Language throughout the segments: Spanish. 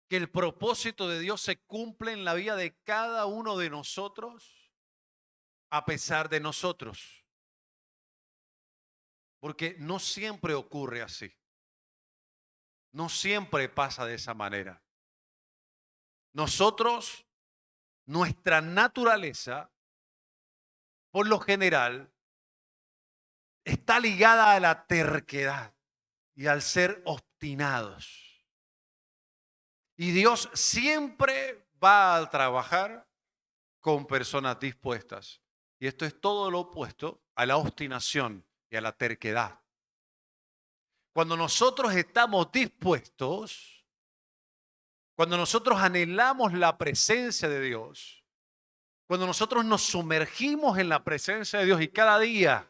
que el propósito de Dios se cumple en la vida de cada uno de nosotros a pesar de nosotros. Porque no siempre ocurre así. No siempre pasa de esa manera. Nosotros, nuestra naturaleza, por lo general, está ligada a la terquedad y al ser obstinados. Y Dios siempre va a trabajar con personas dispuestas. Y esto es todo lo opuesto a la obstinación y a la terquedad. Cuando nosotros estamos dispuestos, cuando nosotros anhelamos la presencia de Dios, cuando nosotros nos sumergimos en la presencia de Dios y cada día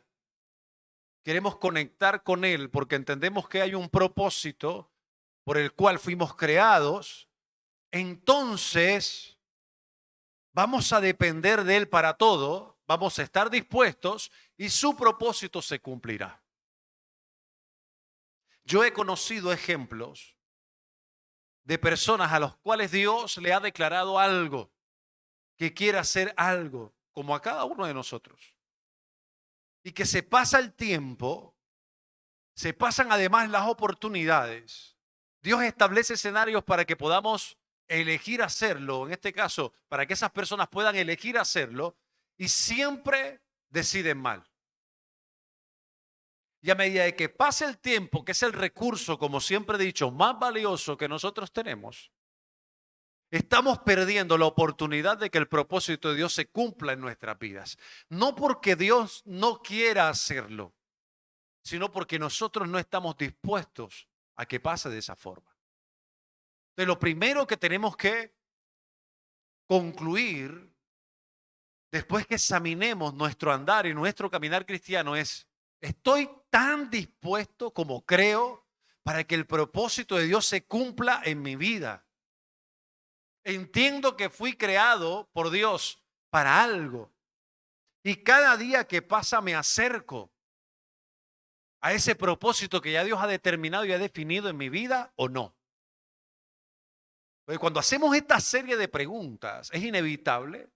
queremos conectar con Él porque entendemos que hay un propósito por el cual fuimos creados, entonces vamos a depender de Él para todo, vamos a estar dispuestos y su propósito se cumplirá. Yo he conocido ejemplos de personas a los cuales Dios le ha declarado algo, que quiere hacer algo, como a cada uno de nosotros. Y que se pasa el tiempo, se pasan además las oportunidades. Dios establece escenarios para que podamos elegir hacerlo, en este caso, para que esas personas puedan elegir hacerlo, y siempre deciden mal. Y a medida de que pase el tiempo, que es el recurso, como siempre he dicho, más valioso que nosotros tenemos, estamos perdiendo la oportunidad de que el propósito de Dios se cumpla en nuestras vidas. No porque Dios no quiera hacerlo, sino porque nosotros no estamos dispuestos a que pase de esa forma. Entonces, lo primero que tenemos que concluir después que examinemos nuestro andar y nuestro caminar cristiano es, ¿estoy tan dispuesto como creo para que el propósito de Dios se cumpla en mi vida? Entiendo que fui creado por Dios para algo. Y cada día que pasa me acerco a ese propósito que ya Dios ha determinado y ha definido en mi vida o no. Porque cuando hacemos esta serie de preguntas, es inevitable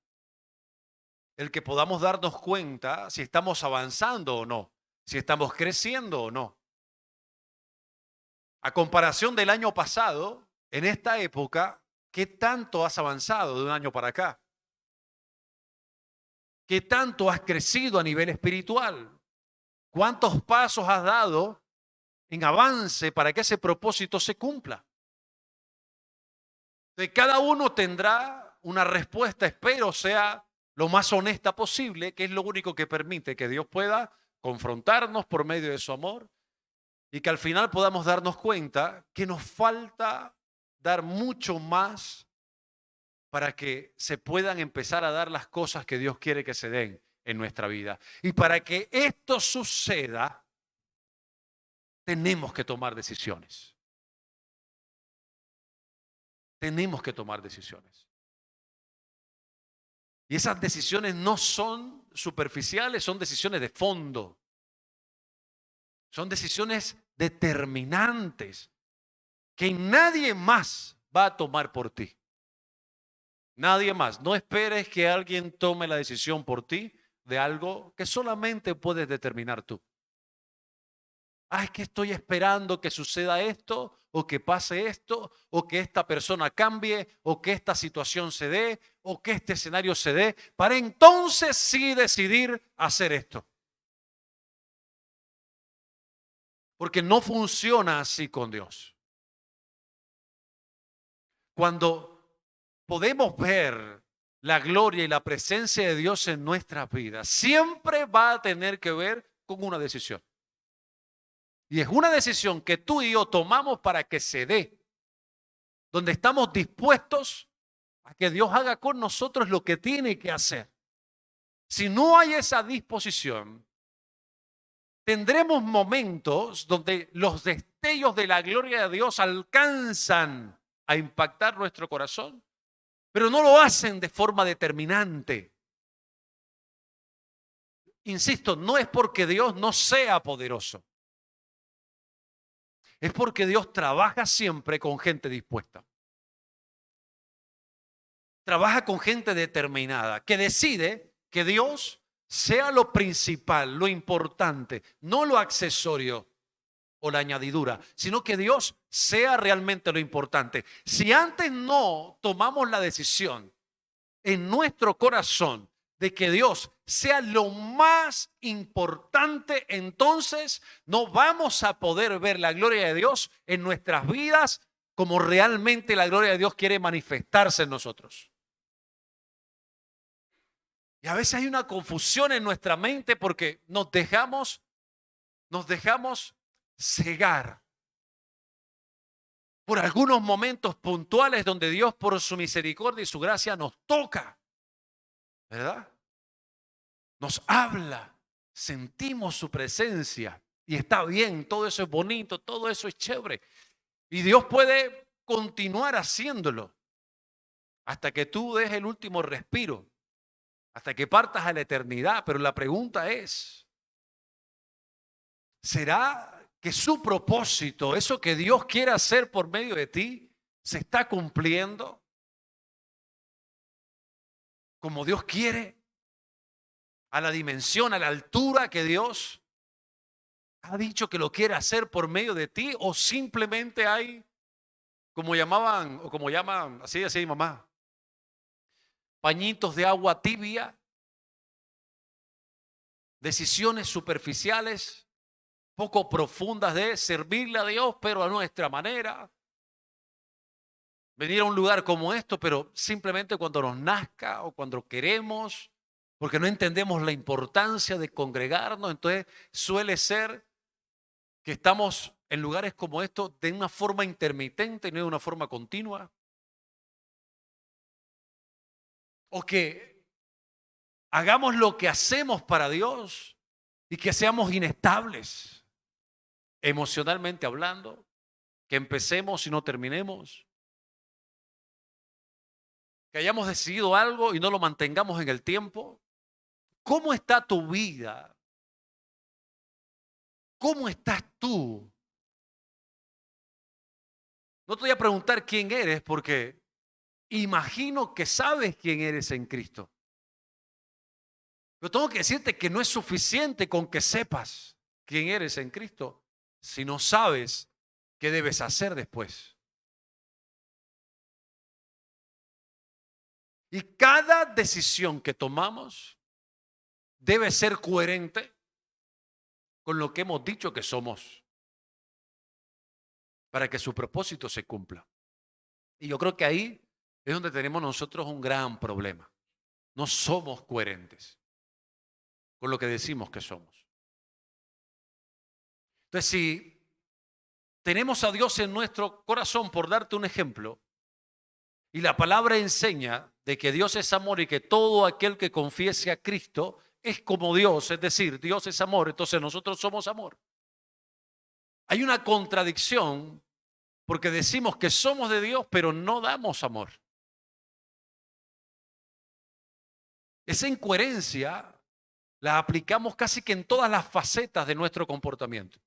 el que podamos darnos cuenta si estamos avanzando o no, si estamos creciendo o no. A comparación del año pasado, en esta época, ¿qué tanto has avanzado de un año para acá? ¿Qué tanto has crecido a nivel espiritual? ¿Cuántos pasos has dado en avance para que ese propósito se cumpla? De cada uno tendrá una respuesta, espero sea lo más honesta posible, que es lo único que permite que Dios pueda confrontarnos por medio de su amor y que al final podamos darnos cuenta que nos falta dar mucho más para que se puedan empezar a dar las cosas que Dios quiere que se den en nuestra vida. Y para que esto suceda, tenemos que tomar decisiones. Tenemos que tomar decisiones. Y esas decisiones no son superficiales, son decisiones de fondo. Son decisiones determinantes que nadie más va a tomar por ti. Nadie más. No esperes que alguien tome la decisión por ti de algo que solamente puedes determinar tú. Ah, es que estoy esperando que suceda esto, o que pase esto, o que esta persona cambie, o que esta situación se dé, o que este escenario se dé, para entonces sí decidir hacer esto. Porque no funciona así con Dios. Cuando podemos ver la gloria y la presencia de Dios en nuestras vidas, siempre va a tener que ver con una decisión. Y es una decisión que tú y yo tomamos para que se dé, donde estamos dispuestos a que Dios haga con nosotros lo que tiene que hacer. Si no hay esa disposición, tendremos momentos donde los destellos de la gloria de Dios alcanzan a impactar nuestro corazón, pero no lo hacen de forma determinante. Insisto, no es porque Dios no sea poderoso, es porque Dios trabaja siempre con gente dispuesta. trabaja con gente determinada, que decide que Dios sea lo principal, lo importante, no lo accesorio o la añadidura, sino que Dios sea realmente lo importante. Si antes no tomamos la decisión en nuestro corazón de que Dios sea lo más importante, entonces no vamos a poder ver la gloria de Dios en nuestras vidas como realmente la gloria de Dios quiere manifestarse en nosotros. Y a veces hay una confusión en nuestra mente porque nos dejamos cegar por algunos momentos puntuales donde Dios por su misericordia y su gracia nos toca, ¿verdad? Nos habla, sentimos su presencia y está bien, todo eso es bonito, todo eso es chévere. Y Dios puede continuar haciéndolo hasta que tú des el último respiro, hasta que partas a la eternidad. Pero la pregunta es, ¿será que su propósito, eso que Dios quiere hacer por medio de ti, se está cumpliendo como Dios quiere? A la dimensión, a la altura que Dios ha dicho que lo quiere hacer por medio de ti, o simplemente hay, como llamaban, o como llaman, así decía mi mamá, pañitos de agua tibia, decisiones superficiales, poco profundas de servirle a Dios, pero a nuestra manera. Venir a un lugar como esto, pero simplemente cuando nos nazca o cuando queremos, porque no entendemos la importancia de congregarnos. Entonces suele ser que estamos en lugares como estos de una forma intermitente y no de una forma continua. O que hagamos lo que hacemos para Dios y que seamos inestables, emocionalmente hablando, que empecemos y no terminemos. Que hayamos decidido algo y no lo mantengamos en el tiempo. ¿Cómo está tu vida? ¿Cómo estás tú? No te voy a preguntar quién eres porque imagino que sabes quién eres en Cristo. Pero tengo que decirte que no es suficiente con que sepas quién eres en Cristo si no sabes qué debes hacer después. Y cada decisión que tomamos debe ser coherente con lo que hemos dicho que somos, para que su propósito se cumpla. Y yo creo que ahí es donde tenemos nosotros un gran problema. No somos coherentes con lo que decimos que somos. Entonces, si tenemos a Dios en nuestro corazón, por darte un ejemplo, y la palabra enseña de que Dios es amor y que todo aquel que confiese a Cristo es como Dios, es decir, Dios es amor, entonces nosotros somos amor. Hay una contradicción porque decimos que somos de Dios, pero no damos amor. Esa incoherencia la aplicamos casi que en todas las facetas de nuestro comportamiento.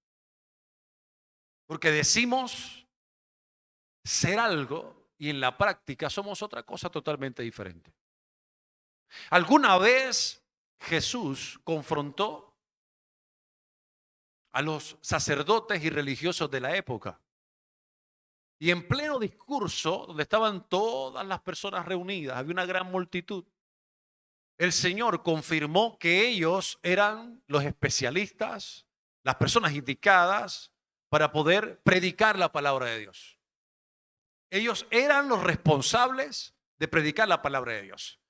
Porque decimos ser algo y en la práctica somos otra cosa totalmente diferente. ¿Alguna vez Jesús confrontó a los sacerdotes y religiosos de la época? Y en pleno discurso, donde estaban todas las personas reunidas, había una gran multitud, el Señor confirmó que ellos eran los especialistas, las personas indicadas para poder predicar la palabra de Dios. Ellos eran los responsables de predicar la palabra de Dios.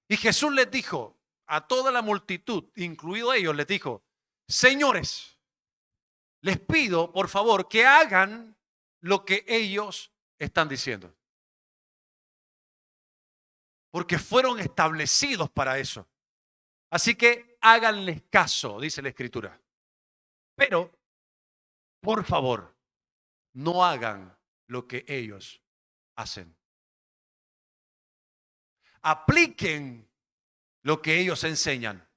Y Jesús les dijo a toda la multitud, incluido ellos, les dijo: señores, les pido por favor que hagan lo que ellos están diciendo. Porque fueron establecidos para eso. Así que háganles caso, dice la Escritura. Pero, por favor, no hagan lo que ellos hacen. Apliquen lo que ellos enseñan,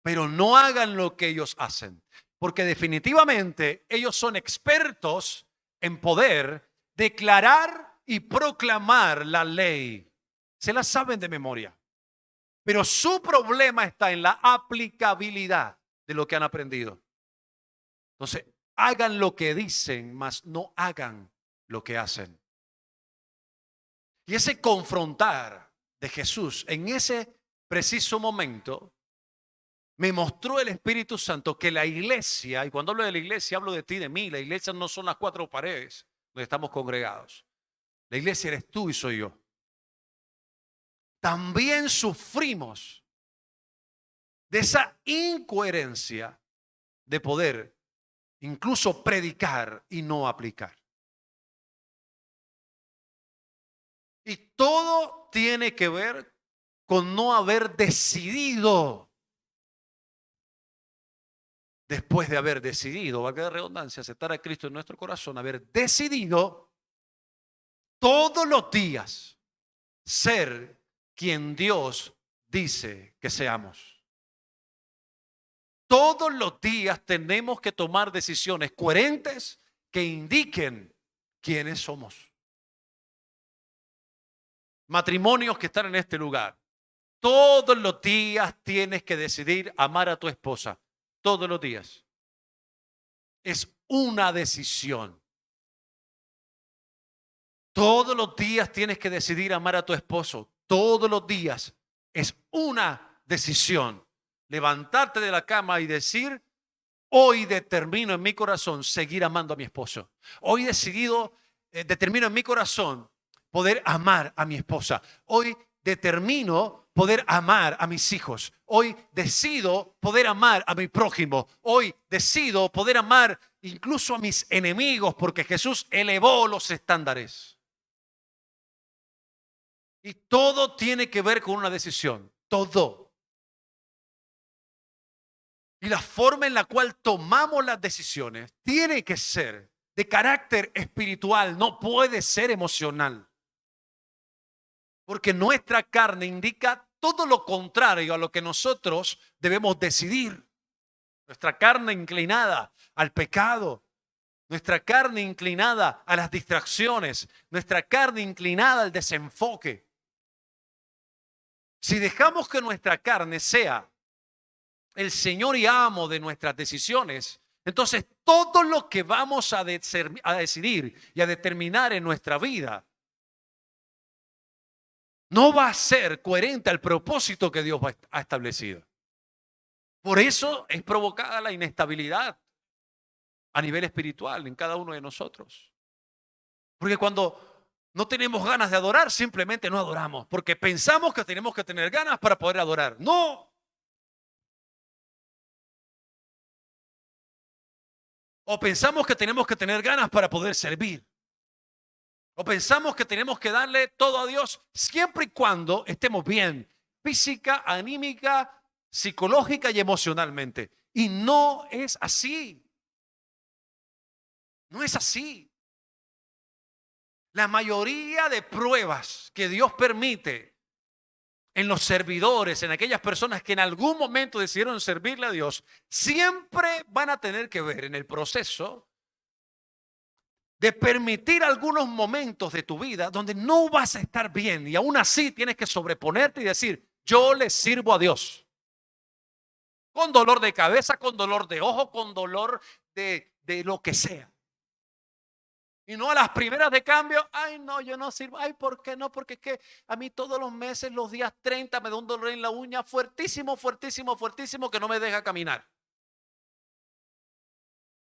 pero no hagan lo que ellos hacen. Porque definitivamente ellos son expertos en poder declarar y proclamar la ley se las saben de memoria. Pero su problema está en la aplicabilidad de lo que han aprendido. Entonces, hagan lo que dicen, mas no hagan lo que hacen. Y ese confrontar de Jesús en ese preciso momento me mostró el Espíritu Santo que la iglesia, y cuando hablo de la iglesia hablo de ti, de mí, la iglesia no son las cuatro paredes donde estamos congregados. La iglesia eres tú y soy yo. También sufrimos de esa incoherencia de poder incluso predicar y no aplicar. Y todo tiene que ver con no haber decidido. Después de haber decidido, valga la redundancia, aceptar a Cristo en nuestro corazón, haber decidido todos los días ser quien Dios dice que seamos. Todos los días tenemos que tomar decisiones coherentes que indiquen quiénes somos. Matrimonios que están en este lugar, todos los días tienes que decidir amar a tu esposa. Todos los días. Es una decisión. Todos los días tienes que decidir amar a tu esposo. Todos los días es una decisión. Levantarte de la cama y decir, hoy determino en mi corazón seguir amando a mi esposo. Hoy determino en mi corazón poder amar a mi esposa. Hoy determino poder amar a mis hijos. Hoy decido poder amar a mi prójimo. Hoy decido poder amar incluso a mis enemigos porque Jesús elevó los estándares. Y todo tiene que ver con una decisión. Todo. Y la forma en la cual tomamos las decisiones tiene que ser de carácter espiritual, no puede ser emocional. Porque nuestra carne indica todo lo contrario a lo que nosotros debemos decidir. Nuestra carne inclinada al pecado, nuestra carne inclinada a las distracciones, nuestra carne inclinada al desenfoque. Si dejamos que nuestra carne sea el Señor y amo de nuestras decisiones, entonces todo lo que vamos a decidir y a determinar en nuestra vida no va a ser coherente al propósito que Dios ha establecido. Por eso es provocada la inestabilidad a nivel espiritual en cada uno de nosotros. Porque cuando no tenemos ganas de adorar, simplemente no adoramos. Porque pensamos que tenemos que tener ganas para poder adorar. ¡No! O pensamos que tenemos que tener ganas para poder servir. O pensamos que tenemos que darle todo a Dios siempre y cuando estemos bien, física, anímica, psicológica y emocionalmente. Y no es así. No es así. La mayoría de pruebas que Dios permite en los servidores, en aquellas personas que en algún momento decidieron servirle a Dios, siempre van a tener que ver en el proceso de permitir algunos momentos de tu vida donde no vas a estar bien y aún así tienes que sobreponerte y decir, yo le sirvo a Dios. Con dolor de cabeza, con dolor de ojo, con dolor de lo que sea. Y no a las primeras de cambio, ay no, yo no sirvo, ay ¿por qué no? Porque es que a mí todos los meses, los días 30 me da un dolor en la uña fuertísimo, fuertísimo, fuertísimo que no me deja caminar.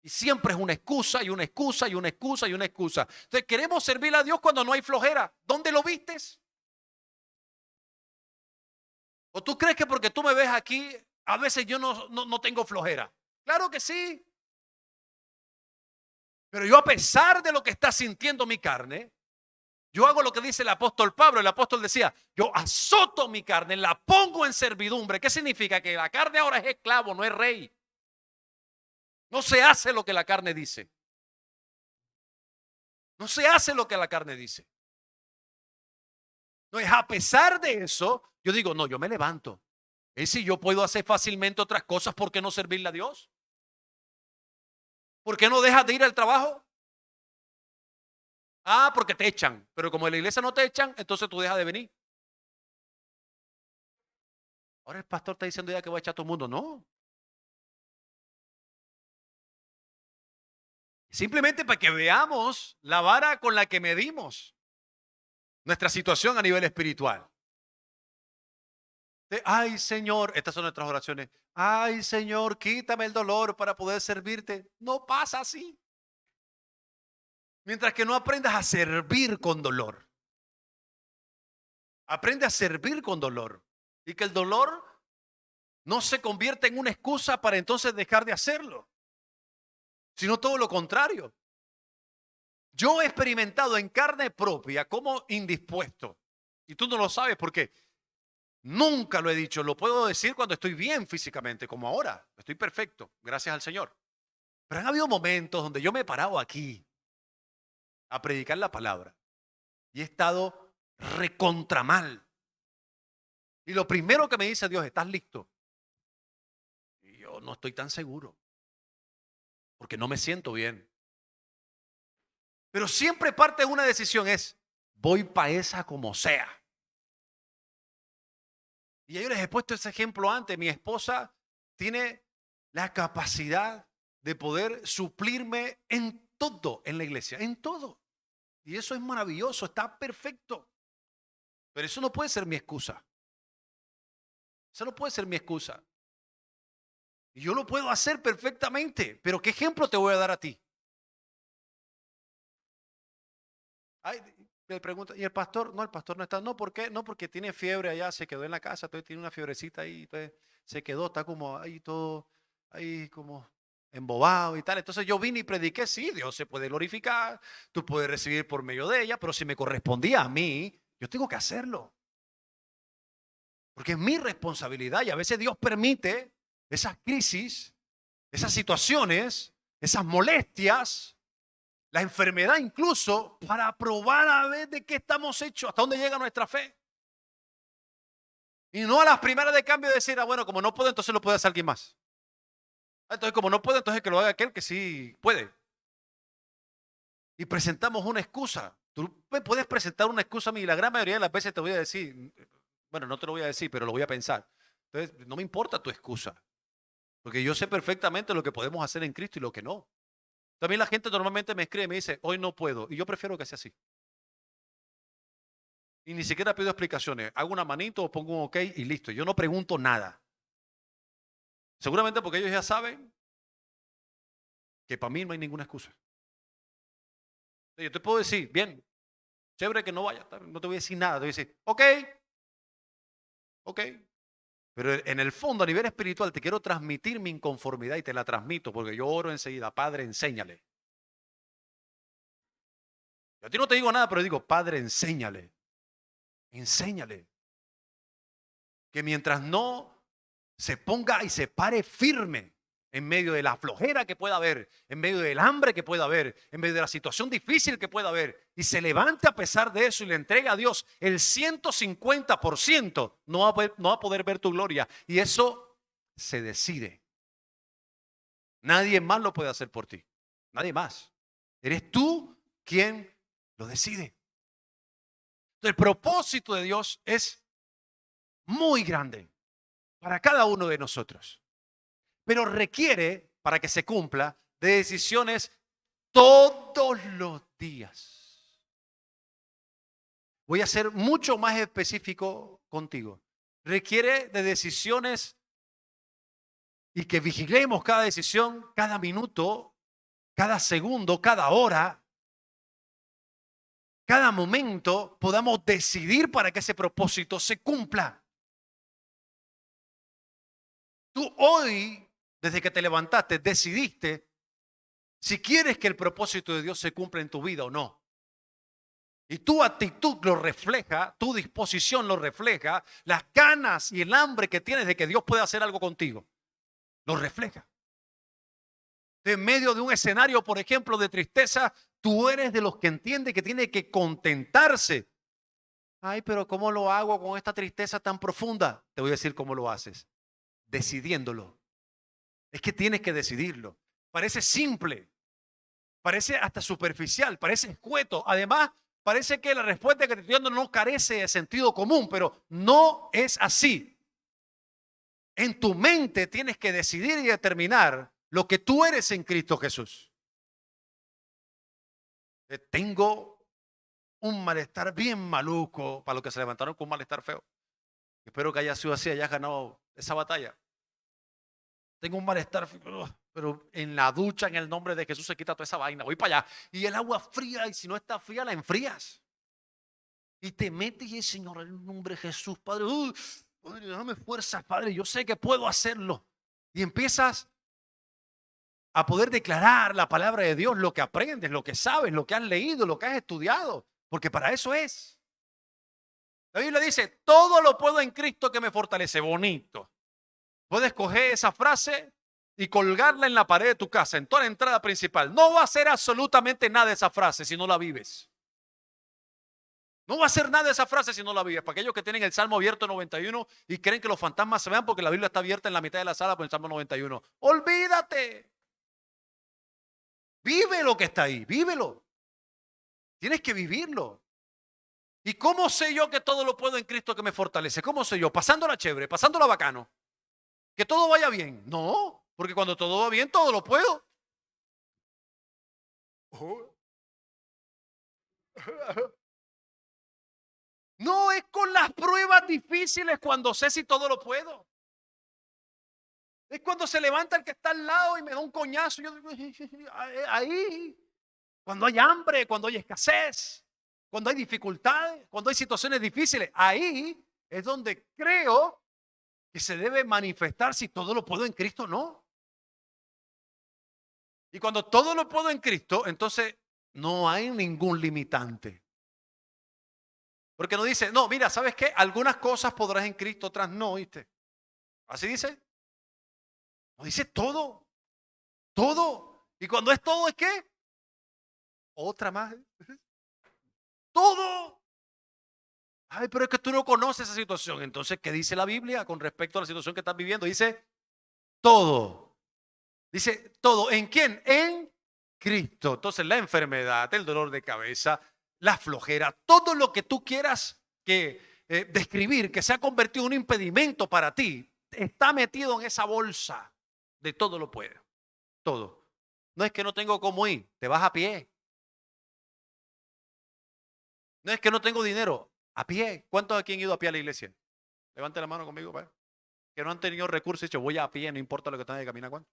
Y siempre es una excusa y una excusa y una excusa y una excusa. Entonces queremos servir a Dios cuando no hay flojera. ¿Dónde lo vistes? ¿O tú crees que porque tú me ves aquí, a veces yo no tengo flojera? Claro que sí. Pero yo a pesar de lo que está sintiendo mi carne, yo hago lo que dice el apóstol Pablo. El apóstol decía, yo azoto mi carne, la pongo en servidumbre. ¿Qué significa? Que la carne ahora es esclavo, no es rey. No se hace lo que la carne dice. No se hace lo que la carne dice. No es a pesar de eso, yo digo, no, yo me levanto. Es si yo puedo hacer fácilmente otras cosas, ¿por qué no servirle a Dios? ¿Por qué no dejas de ir al trabajo? Ah, porque te echan. Pero como en la iglesia no te echan, entonces tú dejas de venir. Ahora el pastor está diciendo ya que va a echar a todo el mundo. No. Simplemente para que veamos la vara con la que medimos nuestra situación a nivel espiritual. Ay, Señor, estas son nuestras oraciones. Ay, Señor, quítame el dolor para poder servirte. No pasa así. Mientras que no aprendas a servir con dolor. Aprende a servir con dolor. Y que el dolor no se convierta en una excusa para entonces dejar de hacerlo. Sino todo lo contrario. Yo he experimentado en carne propia como indispuesto. Y tú no lo sabes porque nunca lo he dicho. Lo puedo decir cuando estoy bien físicamente, como ahora. Estoy perfecto, gracias al Señor. Pero han habido momentos donde yo me he parado aquí a predicar la palabra y he estado recontra mal. Y lo primero que me dice Dios, ¿estás listo? Y yo no estoy tan seguro porque no me siento bien. Pero siempre parte de una decisión es, voy para esa como sea. Y yo les he puesto ese ejemplo antes. Mi esposa tiene la capacidad de poder suplirme en todo en la iglesia, en todo. Y eso es maravilloso, está perfecto. Pero eso no puede ser mi excusa. Eso no puede ser mi excusa. Y yo lo puedo hacer perfectamente, pero ¿qué ejemplo te voy a dar a ti? Ay, me pregunta, ¿y el pastor? No, el pastor no está. No, ¿por qué? No, porque tiene fiebre allá, se quedó en la casa, entonces tiene una fiebrecita ahí, entonces se quedó, está como ahí todo, ahí como embobado y tal. Entonces yo vine y prediqué, sí, Dios se puede glorificar, tú puedes recibir por medio de ella, pero si me correspondía a mí, yo tengo que hacerlo. Porque es mi responsabilidad y a veces Dios permite esas crisis, esas situaciones, esas molestias, la enfermedad incluso, para probar a ver de qué estamos hechos, hasta dónde llega nuestra fe. Y no a las primeras de cambio decir, bueno, como no puedo, entonces lo puede hacer alguien más. Entonces, como no puedo, entonces que lo haga aquel que sí puede. Y presentamos una excusa. Tú me puedes presentar una excusa a mí y la gran mayoría de las veces te voy a decir, bueno, no te lo voy a decir, pero lo voy a pensar. Entonces, no me importa tu excusa, porque yo sé perfectamente lo que podemos hacer en Cristo y lo que no. También la gente normalmente me escribe y me dice, hoy no puedo, y yo prefiero que sea así. Y ni siquiera pido explicaciones. Hago una manito o pongo un ok y listo. Yo no pregunto nada. Seguramente porque ellos ya saben que para mí no hay ninguna excusa. Yo te puedo decir, bien, chévere que no vaya, no te voy a decir nada. Te voy a decir, ok, ok. Pero en el fondo, a nivel espiritual, te quiero transmitir mi inconformidad y te la transmito porque yo oro enseguida. Padre, enséñale. Yo a ti no te digo nada, pero digo, Padre, enséñale. Enséñale. Que mientras no se ponga y se pare firme en medio de la flojera que pueda haber, en medio del hambre que pueda haber, en medio de la situación difícil que pueda haber, y se levante a pesar de eso y le entrega a Dios el 150%, no va a poder ver tu gloria. Y eso se decide. Nadie más lo puede hacer por ti. Nadie más. Eres tú quien lo decide. Entonces, el propósito de Dios es muy grande para cada uno de nosotros, pero requiere, para que se cumpla, de decisiones todos los días. Voy a ser mucho más específico contigo. Requiere de decisiones y que vigilemos cada decisión, cada minuto, cada segundo, cada hora, cada momento, podamos decidir para que ese propósito se cumpla. Tú hoy, desde que te levantaste, decidiste si quieres que el propósito de Dios se cumpla en tu vida o no. Y tu actitud lo refleja, tu disposición lo refleja, las ganas y el hambre que tienes de que Dios pueda hacer algo contigo, lo refleja. En medio de un escenario, por ejemplo, de tristeza, tú eres de los que entiende que tiene que contentarse. Ay, pero ¿cómo lo hago con esta tristeza tan profunda? Te voy a decir cómo lo haces. Decidiéndolo. Es que tienes que decidirlo. Parece simple, parece hasta superficial, parece escueto. Además, parece que la respuesta que te estoy dando no carece de sentido común, pero no es así. En tu mente tienes que decidir y determinar lo que tú eres en Cristo Jesús. Tengo un malestar bien maluco para los que se levantaron con un malestar feo. Espero que haya sido así, hayas ganado esa batalla. Tengo un malestar, pero en la ducha, en el nombre de Jesús, se quita toda esa vaina. Voy para allá. Y el agua fría, y si no está fría, la enfrías. Y te metes y dices, Señor, en el nombre de Jesús, Padre, Padre, dame fuerzas, Padre, yo sé que puedo hacerlo. Y empiezas a poder declarar la palabra de Dios, lo que aprendes, lo que sabes, lo que has leído, lo que has estudiado, porque para eso es. La Biblia dice, todo lo puedo en Cristo que me fortalece. Bonito. Puedes coger esa frase y colgarla en la pared de tu casa, en toda la entrada principal. No va a hacer absolutamente nada de esa frase si no la vives. No va a hacer nada de esa frase si no la vives. Para aquellos que tienen el Salmo abierto 91 y creen que los fantasmas se vean porque la Biblia está abierta en la mitad de la sala por el Salmo 91. Olvídate. Vive lo que está ahí, vívelo. Tienes que vivirlo. ¿Y cómo sé yo que todo lo puedo en Cristo que me fortalece? ¿Cómo sé yo? Pasándola chévere, pasándola bacano. Que todo vaya bien. No, porque cuando todo va bien, todo lo puedo. No es con las pruebas difíciles cuando sé si todo lo puedo. Es cuando se levanta el que está al lado y me da un coñazo. Yo digo, ahí, cuando hay hambre, cuando hay escasez, cuando hay dificultades, cuando hay situaciones difíciles, ahí es donde creo que se debe manifestar si todo lo puedo en Cristo o no. Y cuando todo lo puedo en Cristo, entonces no hay ningún limitante. Porque no dice, no, mira, ¿sabes qué? Algunas cosas podrás en Cristo, otras no, ¿viste? Así dice. No dice todo, todo. Y cuando es todo, ¿es qué? Otra más. Todo. Ay, pero es que tú no conoces esa situación. Entonces, ¿qué dice la Biblia con respecto a la situación que estás viviendo? Dice todo. Dice todo. ¿En quién? En Cristo. Entonces, la enfermedad, el dolor de cabeza, la flojera, todo lo que tú quieras que describir, que se ha convertido en un impedimento para ti, está metido en esa bolsa de todo lo puede. Todo. No es que no tengo cómo ir, te vas a pie. No es que no tengo dinero, a pie. ¿Cuántos aquí han ido a pie a la iglesia? Levante la mano conmigo, ¿vale? Que no han tenido recursos y dicho, voy a pie, no importa lo que tenga que caminar. ¿Cuánto?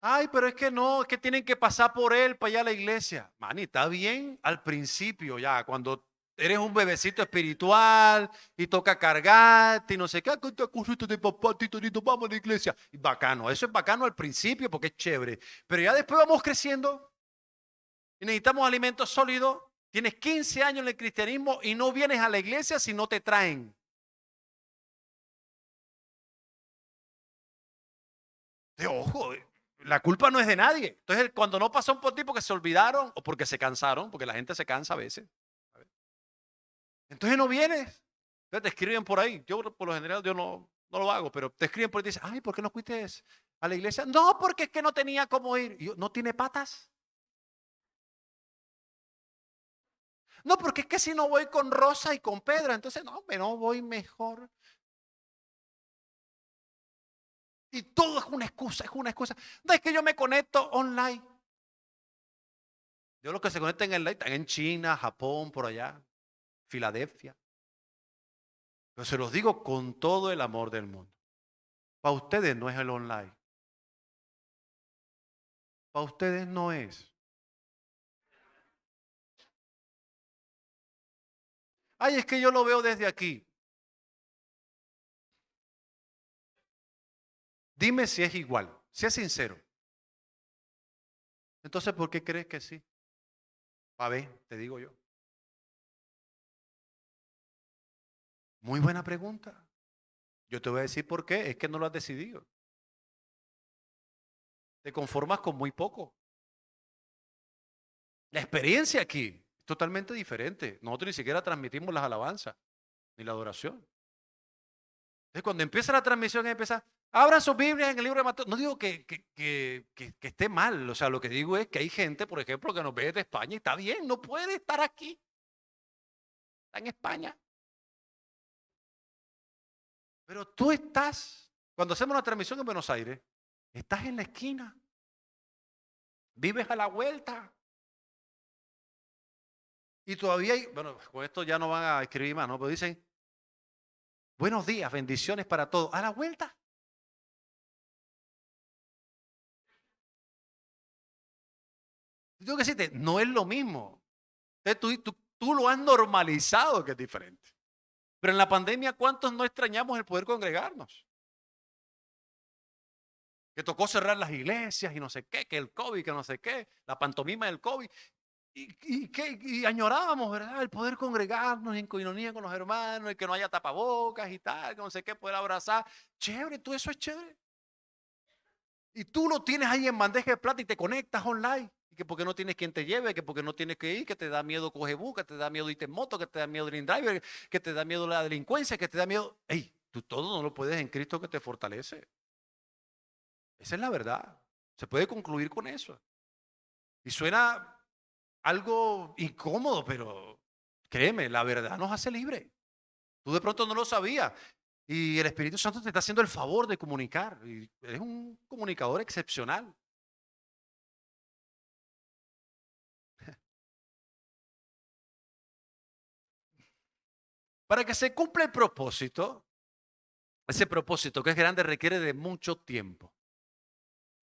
Ay, pero es que no, es que tienen que pasar por él para allá a la iglesia. Mani, está bien al principio ya, cuando eres un bebecito espiritual y toca cargarte y no sé qué, de papá, tito, vamos a la iglesia. Y bacano, eso es bacano al principio porque es chévere. Pero ya después vamos creciendo y necesitamos alimentos sólidos. Tienes 15 años en el cristianismo y no vienes a la iglesia si no te traen. De ojo, la culpa no es de nadie. Entonces, cuando no pasó por ti porque se olvidaron o porque se cansaron, porque la gente se cansa a veces. Entonces no vienes. Entonces te escriben por ahí. Yo por lo general yo no lo hago, pero te escriben por ahí y dicen, ay, ¿por qué no fuiste a la iglesia? No, porque es que no tenía cómo ir. Y yo, ¿no tiene patas? No, porque es que si no voy con Rosa y con Pedra, entonces no, me no voy mejor. Y todo es una excusa, es una excusa. No es que yo me conecto online. Yo los que se conectan en online están en China, Japón, por allá, Filadelfia. Pero se los digo con todo el amor del mundo. Para ustedes no es el online. Para ustedes no es. Ay, es que yo lo veo desde aquí. Dime si es igual, si es sincero. Entonces, ¿por qué crees que sí? A ver, te digo yo. Muy buena pregunta. Yo te voy a decir por qué. Es que no lo has decidido. Te conformas con muy poco. La experiencia aquí es totalmente diferente. Nosotros ni siquiera transmitimos las alabanzas ni la adoración. Entonces, cuando empieza la transmisión, empieza, abran sus Biblias en el libro de Mateo. No digo que esté mal. O sea, lo que digo es que hay gente, por ejemplo, que nos ve de España y está bien, no puede estar aquí. Está en España. Pero tú estás, cuando hacemos una transmisión en Buenos Aires, estás en la esquina, vives a la vuelta. Y todavía hay, bueno, con esto ya no van a escribir más, ¿no? Pero dicen, buenos días, bendiciones para todos. A la vuelta. Yo tengo que decirte, no es lo mismo. Entonces, tú lo has normalizado, que es diferente. Pero en la pandemia, ¿cuántos no extrañamos el poder congregarnos? Que tocó cerrar las iglesias y no sé qué, que el COVID, que no sé qué, la pantomima del COVID. Y añorábamos, ¿verdad? El poder congregarnos en coinonía con los hermanos, y que no haya tapabocas y tal, que no sé qué, poder abrazar. Chévere, todo eso es chévere. Y tú lo tienes ahí en bandeja de plata y te conectas online. Y que porque no tienes quien te lleve, que porque no tienes que ir, que te da miedo coger bus, que te da miedo irte en moto, que te da miedo el driver, que te da miedo la delincuencia, que te da miedo. Ey, tú todo no lo puedes en Cristo que te fortalece. Esa es la verdad. Se puede concluir con eso. Y suena algo incómodo, pero créeme, la verdad nos hace libre. Tú de pronto no lo sabías. Y el Espíritu Santo te está haciendo el favor de comunicar. Y eres un comunicador excepcional. Para que se cumpla el propósito, ese propósito que es grande requiere de mucho tiempo.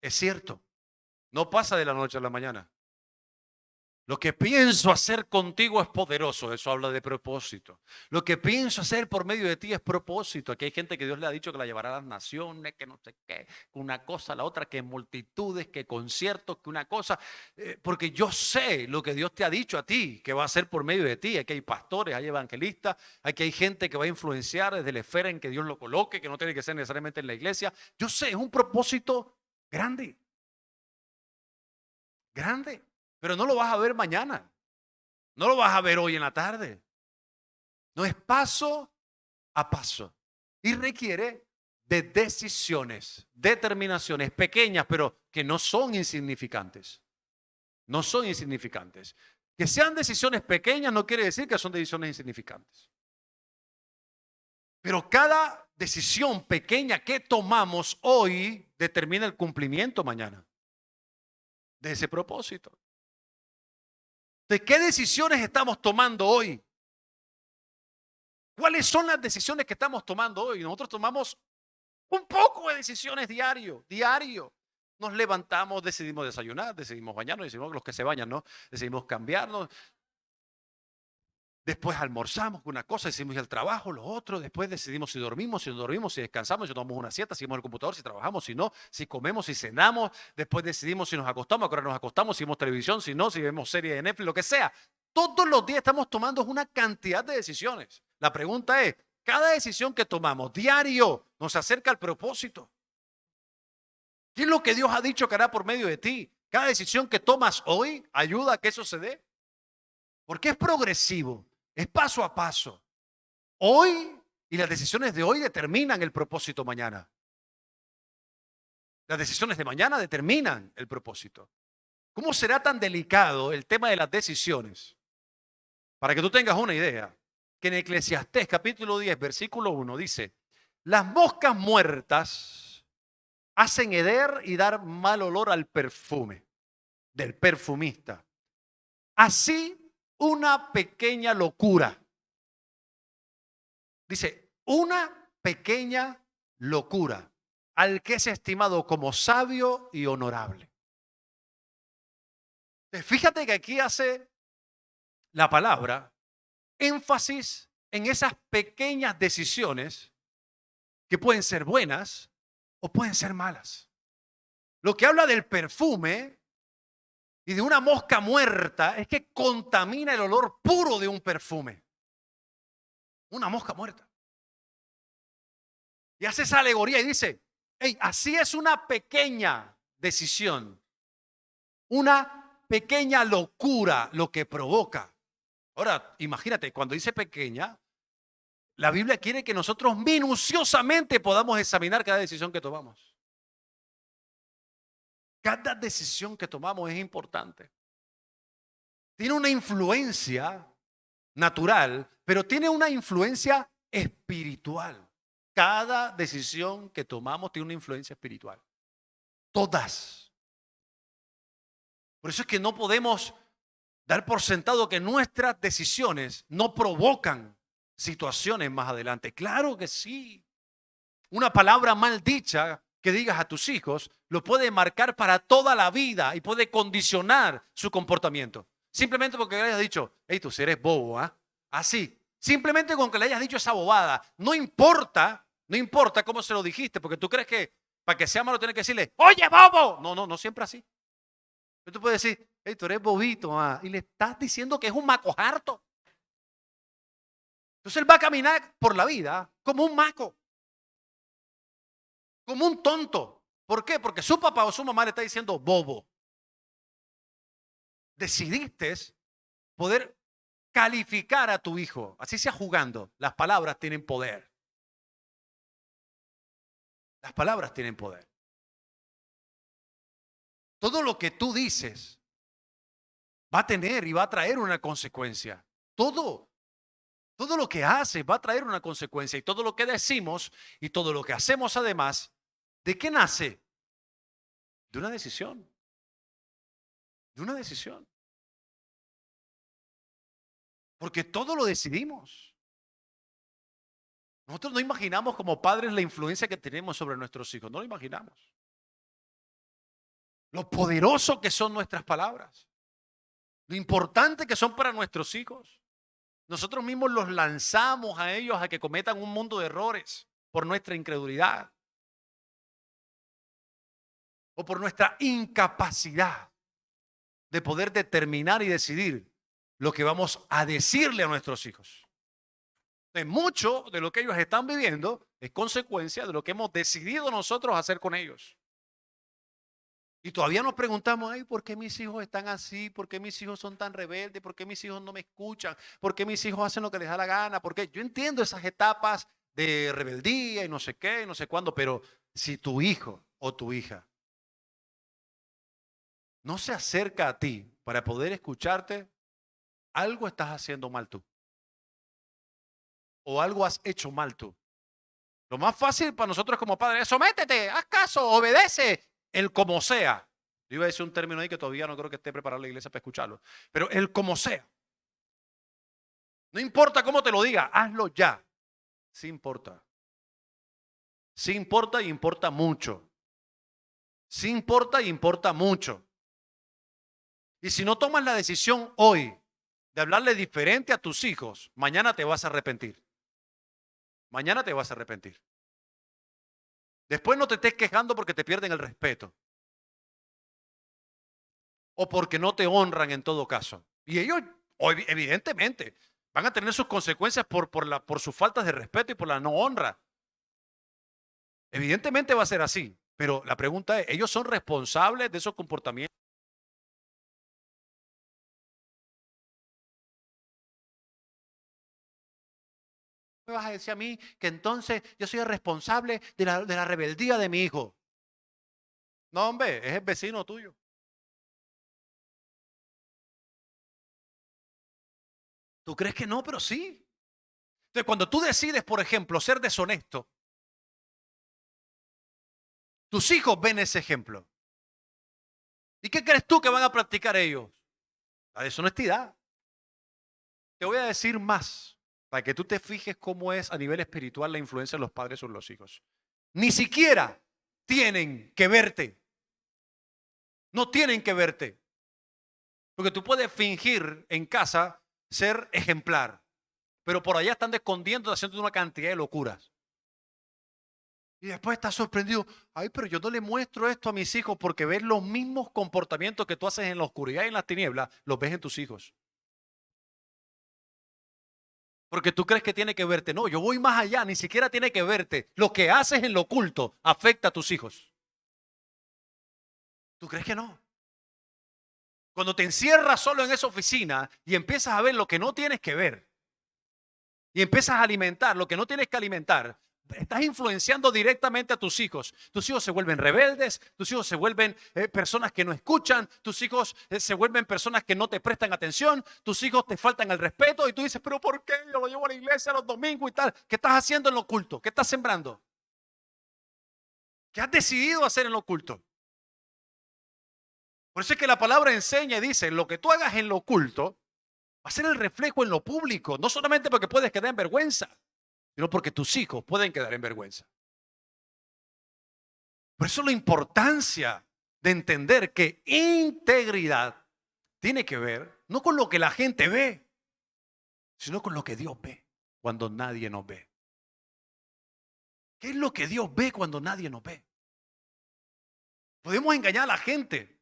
Es cierto, no pasa de la noche a la mañana. Lo que pienso hacer contigo es poderoso, eso habla de propósito. Lo que pienso hacer por medio de ti es propósito. Aquí hay gente que Dios le ha dicho que la llevará a las naciones, que no sé qué, que una cosa, la otra, que multitudes, que conciertos, que una cosa. Porque yo sé lo que Dios te ha dicho a ti, que va a hacer por medio de ti. Aquí hay pastores, hay evangelistas, aquí hay gente que va a influenciar desde la esfera en que Dios lo coloque, que no tiene que ser necesariamente en la iglesia. Yo sé, es un propósito grande, grande. Pero no lo vas a ver mañana. No lo vas a ver hoy en la tarde. No es paso a paso. Y requiere de decisiones, determinaciones pequeñas, pero que no son insignificantes. No son insignificantes. Que sean decisiones pequeñas no quiere decir que son decisiones insignificantes. Pero cada decisión pequeña que tomamos hoy determina el cumplimiento mañana de ese propósito. ¿De qué decisiones estamos tomando hoy? ¿Cuáles son las decisiones que estamos tomando hoy? Nosotros tomamos un poco de decisiones diario, diario. Nos levantamos, decidimos desayunar, decidimos bañarnos, decidimos los que se bañan, ¿no? Decidimos cambiarnos. Después almorzamos con una cosa, decidimos ir al trabajo, lo otro. Después decidimos si dormimos, si no dormimos, si descansamos, si tomamos una siesta, si vamos al computador, si trabajamos, si no, si comemos, si cenamos. Después decidimos si nos acostamos, a qué hora nos acostamos, si vemos televisión, si no, si vemos serie de Netflix, lo que sea. Todos los días estamos tomando una cantidad de decisiones. La pregunta es, cada decisión que tomamos diario nos acerca al propósito. ¿Qué es lo que Dios ha dicho que hará por medio de ti? Cada decisión que tomas hoy ayuda a que eso se dé. Porque es progresivo, es paso a paso. Hoy y las decisiones de hoy determinan el propósito mañana. Las decisiones de mañana determinan el propósito. ¿Cómo será tan delicado el tema de las decisiones? Para que tú tengas una idea, que en Eclesiastés capítulo 10, versículo 1 dice, las moscas muertas hacen heder y dar mal olor al perfume del perfumista. Así una pequeña locura. Dice, una pequeña locura al que es estimado como sabio y honorable. Fíjate que aquí hace la palabra énfasis en esas pequeñas decisiones que pueden ser buenas o pueden ser malas. Lo que habla del perfume y de una mosca muerta es que contamina el olor puro de un perfume. Una mosca muerta. Y hace esa alegoría y dice, hey, así es una pequeña decisión, una pequeña locura lo que provoca. Ahora, imagínate, cuando dice pequeña, la Biblia quiere que nosotros minuciosamente podamos examinar cada decisión que tomamos. Cada decisión que tomamos es importante. Tiene una influencia natural, pero tiene una influencia espiritual. Cada decisión que tomamos tiene una influencia espiritual. Todas. Por eso es que no podemos dar por sentado que nuestras decisiones no provocan situaciones más adelante. Claro que sí. Una palabra mal dicha que digas a tus hijos lo puede marcar para toda la vida y puede condicionar su comportamiento. Simplemente porque le hayas dicho, hey, tú si eres bobo, ¿ah? Así. Simplemente con que le hayas dicho esa bobada. No importa cómo se lo dijiste, porque tú crees que para que sea malo tienes que decirle, oye, bobo. No siempre así. Tú puedes decir, hey, tú eres bobito, ¿ah? Y le estás diciendo que es un maco harto. Entonces él va a caminar por la vida como un maco, como un tonto. ¿Por qué? Porque su papá o su mamá le está diciendo bobo. Decidiste poder calificar a tu hijo, así sea jugando. Las palabras tienen poder. Las palabras tienen poder. Todo lo que tú dices va a tener y va a traer una consecuencia. Todo lo que haces va a traer una consecuencia. Y todo lo que decimos y todo lo que hacemos además, ¿de qué nace? De una decisión. De una decisión. Porque todo lo decidimos. Nosotros no imaginamos como padres la influencia que tenemos sobre nuestros hijos. No lo imaginamos. Lo poderoso que son nuestras palabras. Lo importante que son para nuestros hijos. Nosotros mismos los lanzamos a ellos a que cometan un mundo de errores por nuestra incredulidad o por nuestra incapacidad de poder determinar y decidir lo que vamos a decirle a nuestros hijos. Mucho de lo que ellos están viviendo es consecuencia de lo que hemos decidido nosotros hacer con ellos. Y todavía nos preguntamos, ay, ¿por qué mis hijos están así? ¿Por qué mis hijos son tan rebeldes? ¿Por qué mis hijos no me escuchan? ¿Por qué mis hijos hacen lo que les da la gana? Porque yo entiendo esas etapas de rebeldía y no sé qué, y no sé cuándo, pero si tu hijo o tu hija no se acerca a ti para poder escucharte, algo estás haciendo mal tú. O algo has hecho mal tú. Lo más fácil para nosotros como padres es sométete, haz caso, obedece, el como sea. Yo iba a decir un término ahí que todavía no creo que esté preparada la iglesia para escucharlo. Pero el como sea. No importa cómo te lo diga, hazlo ya. Sí importa. Sí importa y importa mucho. Sí importa y importa mucho. Y si no tomas la decisión hoy de hablarle diferente a tus hijos, mañana te vas a arrepentir. Mañana te vas a arrepentir. Después no te estés quejando porque te pierden el respeto. O porque no te honran en todo caso. Y ellos, evidentemente, van a tener sus consecuencias por sus faltas de respeto y por la no honra. Evidentemente va a ser así. Pero la pregunta es, ¿ellos son responsables de esos comportamientos? ¿Me vas a decir a mí que entonces yo soy el responsable de la rebeldía de mi hijo? No, hombre, es el vecino tuyo. ¿Tú crees que no? Pero sí. Entonces, cuando tú decides, por ejemplo, ser deshonesto, tus hijos ven ese ejemplo. ¿Y qué crees tú que van a practicar ellos? La deshonestidad. Te voy a decir más para que tú te fijes cómo es a nivel espiritual la influencia de los padres sobre los hijos. Ni siquiera tienen que verte. No tienen que verte. Porque tú puedes fingir en casa ser ejemplar, pero por allá están escondiendo, haciendo una cantidad de locuras. Y después estás sorprendido. Ay, pero yo no le muestro esto a mis hijos porque ves los mismos comportamientos que tú haces en la oscuridad y en las tinieblas, los ves en tus hijos. Porque tú crees que tiene que verte. No, yo voy más allá, ni siquiera tiene que verte. Lo que haces en lo oculto afecta a tus hijos. ¿Tú crees que no? Cuando te encierras solo en esa oficina y empiezas a ver lo que no tienes que ver y empiezas a alimentar lo que no tienes que alimentar, estás influenciando directamente a tus hijos. Tus hijos se vuelven rebeldes, tus hijos se vuelven personas que no escuchan, tus hijos se vuelven personas que no te prestan atención, tus hijos te faltan el respeto y tú dices, pero ¿por qué? Yo lo llevo a la iglesia los domingos y tal. ¿Qué estás haciendo en lo oculto? ¿Qué estás sembrando? ¿Qué has decidido hacer en lo oculto? Por eso es que la palabra enseña y dice, lo que tú hagas en lo oculto va a ser el reflejo en lo público, no solamente porque puedes quedar en vergüenza, sino porque tus hijos pueden quedar en vergüenza. Por eso la importancia de entender que integridad tiene que ver no con lo que la gente ve, sino con lo que Dios ve cuando nadie nos ve. ¿Qué es lo que Dios ve cuando nadie nos ve? Podemos engañar a la gente,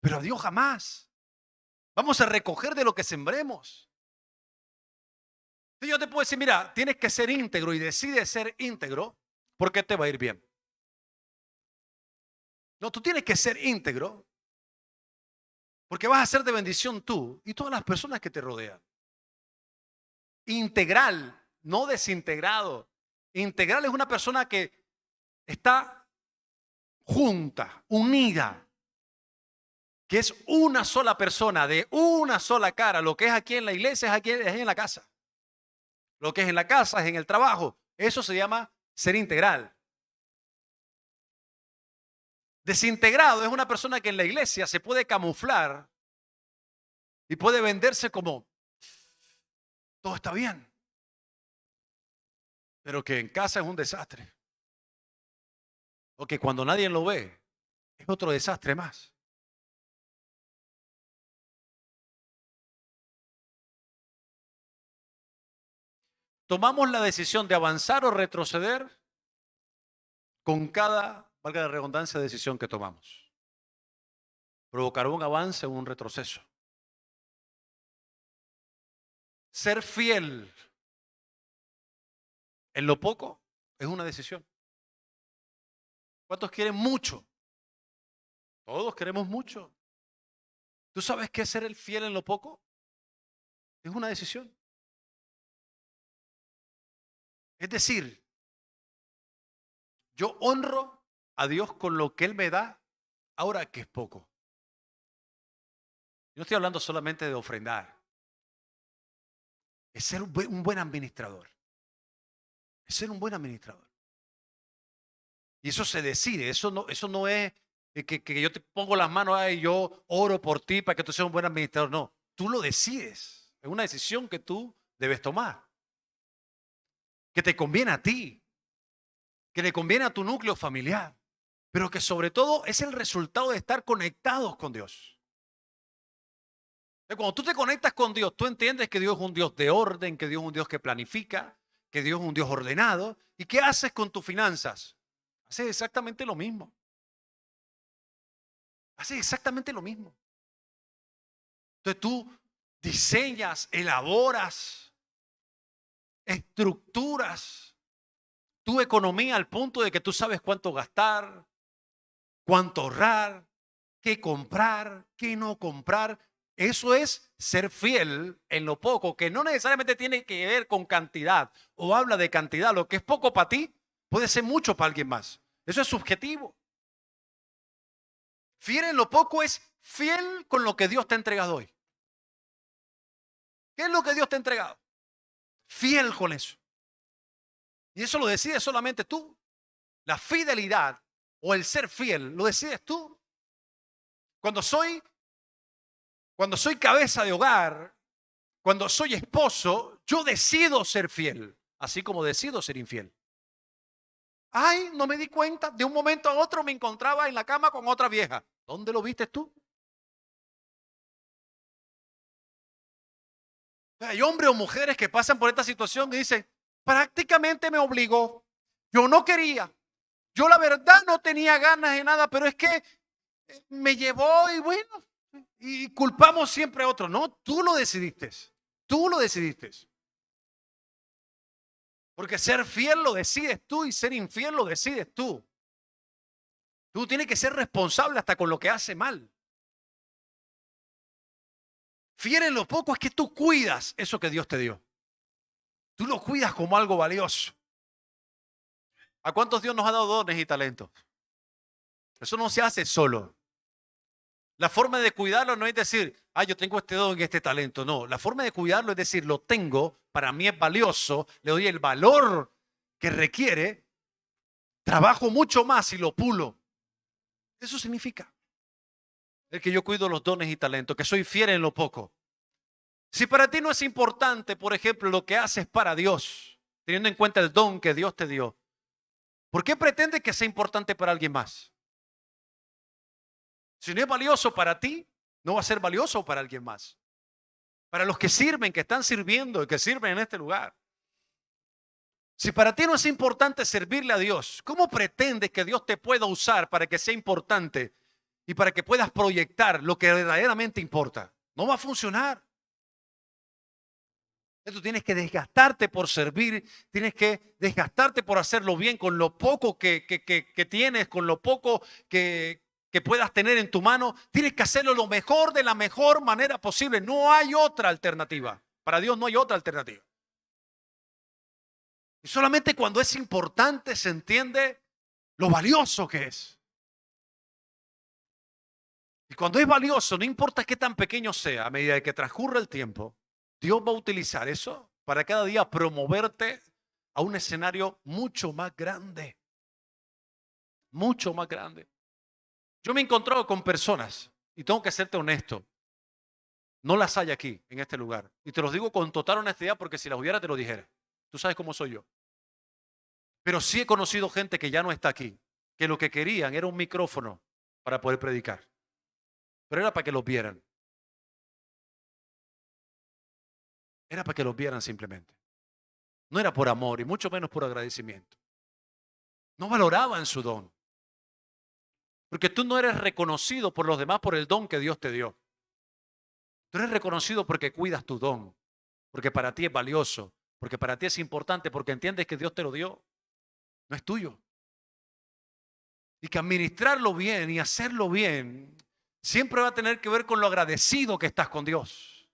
pero a Dios jamás. Vamos a recoger de lo que sembremos. Si yo te puedo decir, mira, tienes que ser íntegro y decides ser íntegro, porque te va a ir bien. No, tú tienes que ser íntegro, porque vas a ser de bendición tú y todas las personas que te rodean. Integral, no desintegrado. Integral es una persona que está junta, unida, que es una sola persona, de una sola cara. Lo que es aquí en la iglesia es en la casa. Lo que es en la casa es en el trabajo. Eso se llama ser integral. Desintegrado es una persona que en la iglesia se puede camuflar y puede venderse como todo está bien, pero que en casa es un desastre. O que cuando nadie lo ve es otro desastre más. Tomamos la decisión de avanzar o retroceder con cada, valga la redundancia, decisión que tomamos. Provocará un avance o un retroceso. Ser fiel en lo poco es una decisión. ¿Cuántos quieren mucho? Todos queremos mucho. ¿Tú sabes qué es ser el fiel en lo poco? Es una decisión. Es decir, yo honro a Dios con lo que Él me da, ahora que es poco. Yo no estoy hablando solamente de ofrendar. Es ser un buen administrador. Es ser un buen administrador. Y eso se decide. Eso no es que yo te pongo las manos y yo oro por ti para que tú seas un buen administrador. No, tú lo decides. Es una decisión que tú debes tomar. Que te conviene a ti. Que le conviene a tu núcleo familiar. Pero que sobre todo es el resultado de estar conectados con Dios. Cuando tú te conectas con Dios, tú entiendes que Dios es un Dios de orden, que Dios es un Dios que planifica, que Dios es un Dios ordenado. ¿Y qué haces con tus finanzas? Haces exactamente lo mismo. Haces exactamente lo mismo. Entonces tú diseñas, elaboras, estructuras tu economía al punto de que tú sabes cuánto gastar, cuánto ahorrar, qué comprar, qué no comprar. Eso es ser fiel en lo poco, que no necesariamente tiene que ver con cantidad o habla de cantidad. Lo que es poco para ti puede ser mucho para alguien más. Eso es subjetivo. Fiel en lo poco es fiel con lo que Dios te ha entregado hoy. ¿Qué es lo que Dios te ha entregado? Fiel con eso. Y eso lo decides solamente tú. La fidelidad o el ser fiel lo decides tú. Cuando soy cabeza de hogar, cuando soy esposo, yo decido ser fiel, así como decido ser infiel. Ay, no me di cuenta, de un momento a otro me encontraba en la cama con otra vieja. ¿Dónde lo viste tú? Hay hombres o mujeres que pasan por esta situación y dicen, prácticamente me obligó. Yo no quería. Yo la verdad no tenía ganas de nada, pero es que me llevó y bueno, y culpamos siempre a otro. No, tú lo decidiste. Tú lo decidiste. Porque ser fiel lo decides tú y ser infiel lo decides tú. Tú tienes que ser responsable hasta con lo que hace mal. Fiel en lo poco es que tú cuidas eso que Dios te dio. Tú lo cuidas como algo valioso. ¿A cuántos Dios nos ha dado dones y talentos? Eso no se hace solo. La forma de cuidarlo no es decir, yo tengo este don y este talento. No, la forma de cuidarlo es decir, lo tengo, para mí es valioso, le doy el valor que requiere, trabajo mucho más y lo pulo. Eso significa el que yo cuido los dones y talentos, que soy fiel en lo poco. Si para ti no es importante, por ejemplo, lo que haces para Dios, teniendo en cuenta el don que Dios te dio, ¿por qué pretende que sea importante para alguien más? Si no es valioso para ti, no va a ser valioso para alguien más. Para los que sirven, que están sirviendo y que sirven en este lugar. Si para ti no es importante servirle a Dios, ¿cómo pretendes que Dios te pueda usar para que sea importante y para que puedas proyectar lo que verdaderamente importa? No va a funcionar. Tú tienes que desgastarte por servir, tienes que desgastarte por hacerlo bien con lo poco que tienes, con lo poco que puedas tener en tu mano. Tienes que hacerlo lo mejor de la mejor manera posible. No hay otra alternativa. Para Dios no hay otra alternativa. Y solamente cuando es importante se entiende lo valioso que es. Y cuando es valioso, no importa qué tan pequeño sea, a medida que transcurre el tiempo, Dios va a utilizar eso para cada día promoverte a un escenario mucho más grande. Mucho más grande. Yo me he encontrado con personas, y tengo que serte honesto, no las hay aquí, en este lugar. Y te los digo con total honestidad porque si las hubiera te lo dijera. Tú sabes cómo soy yo. Pero sí he conocido gente que ya no está aquí, que lo que querían era un micrófono para poder predicar. Pero era para que los vieran. Era para que los vieran simplemente. No era por amor y mucho menos por agradecimiento. No valoraban su don. Porque tú no eres reconocido por los demás por el don que Dios te dio. Tú eres reconocido porque cuidas tu don, porque para ti es valioso, porque para ti es importante, porque entiendes que Dios te lo dio. No es tuyo. Y que administrarlo bien y hacerlo bien siempre va a tener que ver con lo agradecido que estás con Dios.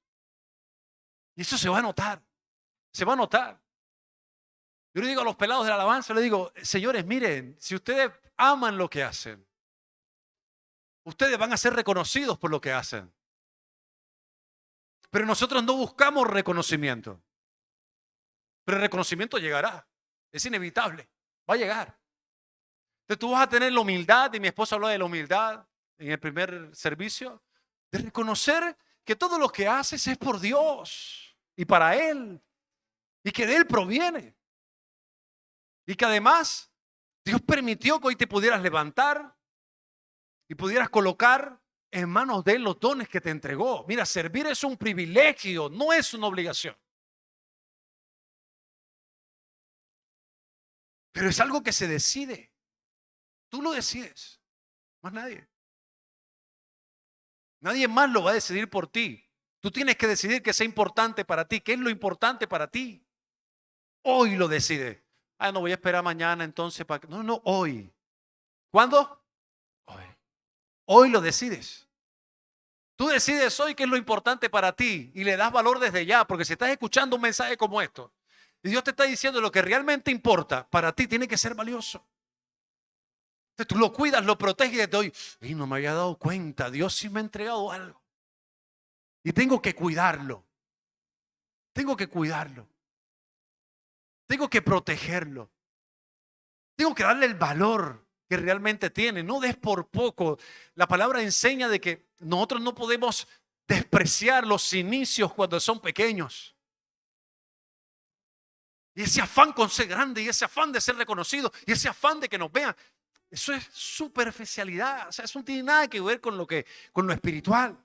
Y eso se va a notar. Se va a notar. Yo le digo a los pelados de la alabanza, le digo, señores, miren, si ustedes aman lo que hacen, ustedes van a ser reconocidos por lo que hacen. Pero nosotros no buscamos reconocimiento. Pero el reconocimiento llegará. Es inevitable. Va a llegar. Entonces tú vas a tener la humildad, y mi esposa habló de la humildad en el primer servicio, de reconocer que todo lo que haces es por Dios y para Él. Y que de Él proviene. Y que además Dios permitió que hoy te pudieras levantar y pudieras colocar en manos de Él los dones que te entregó. Mira, servir es un privilegio, no es una obligación. Pero es algo que se decide. Tú lo decides, más nadie. Nadie más lo va a decidir por ti. Tú tienes que decidir que sea importante para ti. ¿Qué es lo importante para ti? Hoy lo decide. No voy a esperar mañana entonces para que... No, hoy. ¿Cuándo? Hoy. Hoy lo decides. Tú decides hoy qué es lo importante para ti y le das valor desde ya, porque si estás escuchando un mensaje como esto y Dios te está diciendo lo que realmente importa, para ti tiene que ser valioso. Entonces tú lo cuidas, lo proteges desde hoy. Y no me había dado cuenta, Dios sí me ha entregado algo. Y tengo que cuidarlo. Tengo que cuidarlo. Tengo que protegerlo. Tengo que darle el valor que realmente tiene. No des por poco. La palabra enseña de que nosotros no podemos despreciar los inicios cuando son pequeños. Y ese afán con ser grande, y ese afán de ser reconocido, y ese afán de que nos vean, eso es superficialidad. O sea, eso no tiene nada que ver con lo espiritual.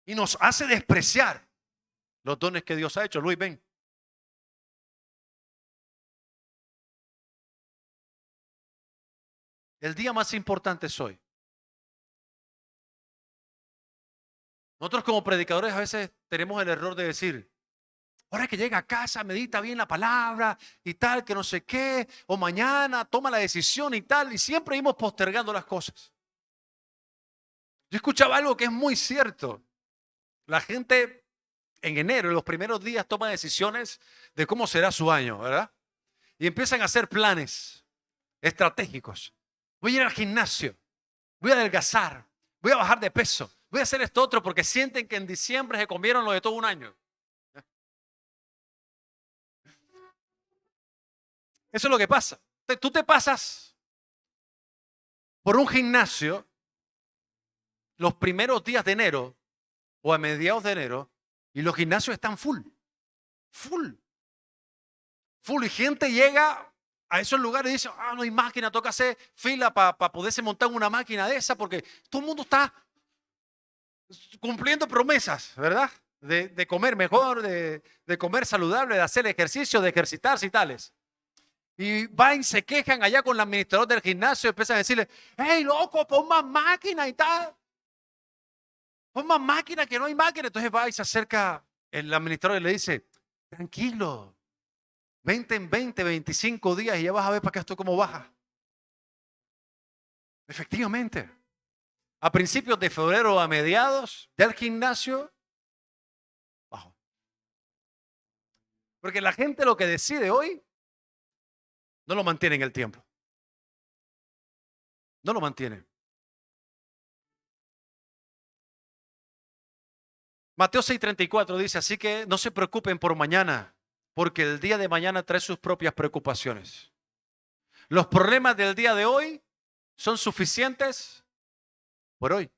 Y nos hace despreciar los dones que Dios ha hecho. Luis, ven. El día más importante es hoy. Nosotros como predicadores a veces tenemos el error de decir, ahora que llega a casa, medita bien la palabra y tal, que no sé qué, o mañana toma la decisión y tal, y siempre íbamos postergando las cosas. Yo escuchaba algo que es muy cierto. La gente en enero, en los primeros días, toma decisiones de cómo será su año, ¿verdad? Y empiezan a hacer planes estratégicos. Voy a ir al gimnasio, voy a adelgazar, voy a bajar de peso, voy a hacer esto otro porque sienten que en diciembre se comieron lo de todo un año. Eso es lo que pasa. Tú te pasas por un gimnasio los primeros días de enero o a mediados de enero y los gimnasios están full. Y gente llega a esos lugares y dice, no hay máquina, toca hacer fila para poderse montar una máquina de esa porque todo el mundo está cumpliendo promesas, ¿verdad? De comer mejor, de comer saludable, de hacer ejercicio, de ejercitarse y tales. Y van y se quejan allá con el administrador del gimnasio y empiezan a decirle, hey, loco, pon más máquina y tal. Pon más máquina, que no hay máquina. Entonces va y se acerca el administrador y le dice, tranquilo, 25 días y ya vas a ver para qué esto cómo baja. Efectivamente, a principios de febrero, a mediados del gimnasio, bajo. Porque la gente lo que decide hoy no lo mantiene en el tiempo. No lo mantiene. Mateo 6:34 dice, así que no se preocupen por mañana, porque el día de mañana trae sus propias preocupaciones. Los problemas del día de hoy son suficientes por hoy.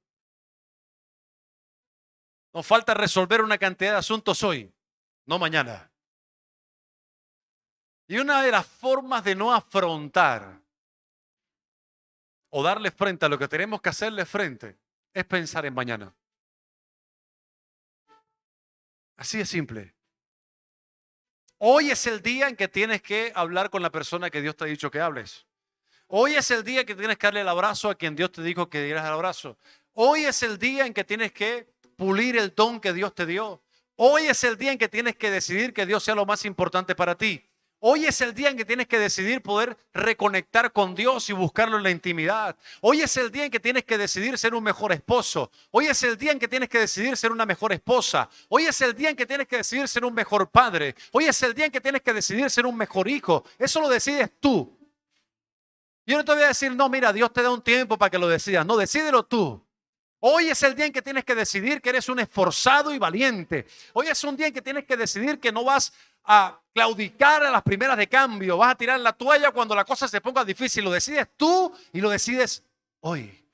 Nos falta resolver una cantidad de asuntos hoy, no mañana. Y una de las formas de no afrontar o darle frente a lo que tenemos que hacerle frente es pensar en mañana. Así de simple. Hoy es el día en que tienes que hablar con la persona que Dios te ha dicho que hables. Hoy es el día que tienes que darle el abrazo a quien Dios te dijo que dieras el abrazo. Hoy es el día en que tienes que pulir el don que Dios te dio. Hoy es el día en que tienes que decidir que Dios sea lo más importante para ti. Hoy es el día en que tienes que decidir poder reconectar con Dios y buscarlo en la intimidad. Hoy es el día en que tienes que decidir ser un mejor esposo. Hoy es el día en que tienes que decidir ser una mejor esposa. Hoy es el día en que tienes que decidir ser un mejor padre. Hoy es el día en que tienes que decidir ser un mejor hijo. Eso lo decides tú. Yo no te voy a decir, no, mira, Dios te da un tiempo para que lo decidas. No, decídelo tú. Hoy es el día en que tienes que decidir que eres un esforzado y valiente. Hoy es un día en que tienes que decidir que no vas a claudicar a las primeras de cambio. Vas a tirar la toalla cuando la cosa se ponga difícil. Lo decides tú y lo decides hoy.